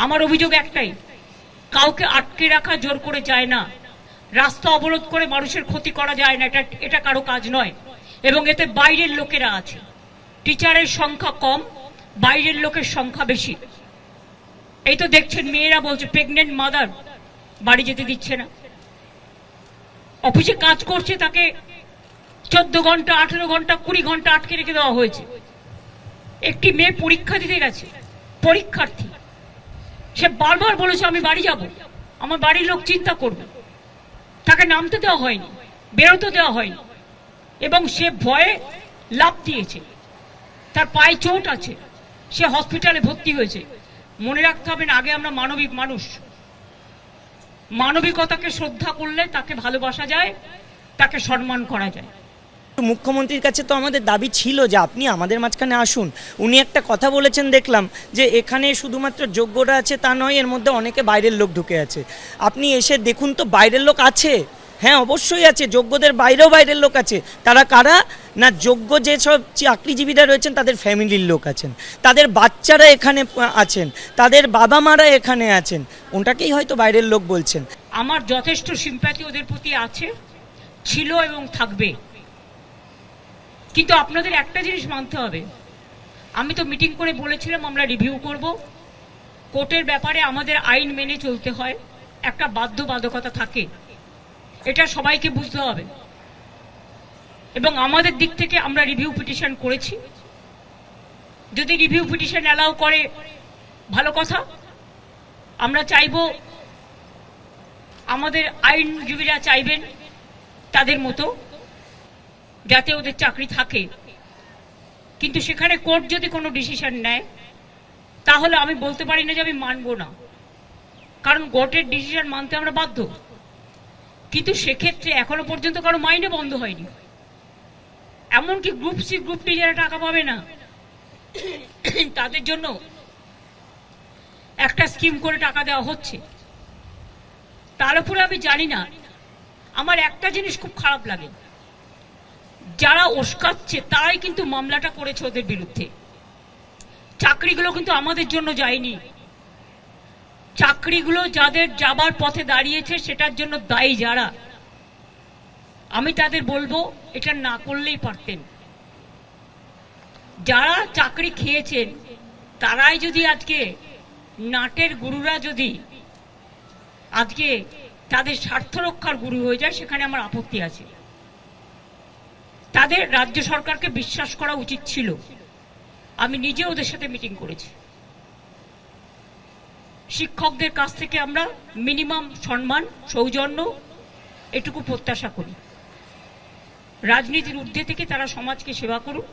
আমার অভিযোগ একটাই, কাউকে আটকে রাখা জোর করে যায় না, রাস্তা অবরোধ করে মানুষের ক্ষতি করা যায় না, এটা কারো কাজ নয়। এবং এতে বাইরের লোকেরা আছে, টিচারের সংখ্যা কম, বাইরের লোকের সংখ্যা বেশি। এই তো দেখছেন মেয়েরা বলছে প্রেগনেন্ট মাদার বাড়ি যেতে দিচ্ছে না, অফিসে কাজ করছে তাকে 14 ঘন্টা 18 ঘন্টা 20 ঘন্টা আটকে রেখে দেওয়া হয়েছে। একটি মেয়ে পরীক্ষা দিতে গেছে, পরীক্ষার্থী, সে বারবার বলেছে আমি বাড়ি যাব, আমার বাড়ির লোক চিন্তা করবে, তাকে নামতে দেওয়া হয়নি, বেরোতে দেওয়া হয়নি, এবং সে ভয়ে লাফ দিয়েছে, তার পায়ে চোট আছে, সে হসপিটালে ভর্তি হয়েছে। মনে রাখতে হবে না, আগে আমরা মানবিক মানুষ, মানবিকতাকে শ্রদ্ধা করলে তাকে ভালোবাসা যায়, তাকে সম্মান করা যায়। মুখ্যমন্ত্রীর কাছে তো আমাদের দাবি ছিল যে আপনি আমাদের মাঝখানে আসুন। উনি একটা কথা বলেছেন দেখলাম যে এখানে শুধুমাত্র যোগ্যরা আছে তা নয়, এর মধ্যে অনেকে বাইরের লোক ঢুকে আছে। আপনি এসে দেখুন তো, বাইরের লোক আছে, হ্যাঁ অবশ্যই আছে, যোগ্যদের বাইরেও বাইরের লোক আছে। তারা কারা না, যোগ্য যেসব চাকরিজীবীরা রয়েছেন তাদের ফ্যামিলির লোক আছেন, তাদের বাচ্চারা এখানে আছেন, তাদের বাবা মারা এখানে আছেন, ওটাকেই হয়তো বাইরের লোক বলছেন। আমার যথেষ্ট সিম্প্যাথি ওদের প্রতি আছে, ছিল এবং থাকবে। কিন্তু আপনাদের একটা জিনিস মানতে হবে, আমি তো মিটিং করে বলেছিলাম আমরা রিভিউ করব, কোর্টের ব্যাপারে আমাদের আইন মেনে চলতে হয়, একটা বাধ্যবাধকতা থাকে, এটা সবাইকে বুঝতে হবে। এবং আমাদের দিক থেকে আমরা রিভিউ পিটিশন করেছি, যদি রিভিউ পিটিশন অ্যালাউ করে ভালো কথা। আমরা চাইব, আমাদের আইনজীবীরা চাইবেন তাদের মতো যাতে ওদের চাকরি থাকে, কিন্তু সেখানে কোর্ট যদি কোনো ডিসিশন নেয় তাহলে আমি বলতে পারি না যে আমি মানব না, কারণ কোর্টের ডিসিশন মানতে আমরা বাধ্য। কিন্তু সেক্ষেত্রে এখনো পর্যন্ত কারো মাইনে বন্ধ হয়নি, এমনকি গ্রুপ সি গ্রুপ ডি যারা টাকা পাবে না তাদের জন্য একটা স্কিম করে টাকা দেওয়া হচ্ছে। তার উপরে আমি জানি না, আমার একটা জিনিস খুব খারাপ লাগে, যারা উস্কাচ্ছে তারাই কিন্তু মামলাটা করেছে ওদের বিরুদ্ধে। চাকরিগুলো কিন্তু আমাদের জন্য যায়নি, চাকরিগুলো যাদের যাবার পথে দাঁড়িয়েছে সেটার জন্য দায়ী যারা, আমি তাদের বলবো এটা না করলেই পারতেন। যারা চাকরি খেয়েছেন তারাই যদি আজকে, নাটের গুরুরা যদি আজকে তাদের স্বার্থ রক্ষার গুরু হয়ে যায়, সেখানে আমার আপত্তি আছে। তাদের রাজ্য সরকারকে বিশ্বাস করা উচিত ছিল। আমি নিজে ওদের সাথে মিটিং করেছি। শিক্ষকদের কাছ থেকে আমরা মিনিমাম সম্মান, সৌজন্য এটুকু প্রত্যাশা করি। রাজনীতির ঊর্ধ্বে থেকে তারা সমাজকে সেবা করুক।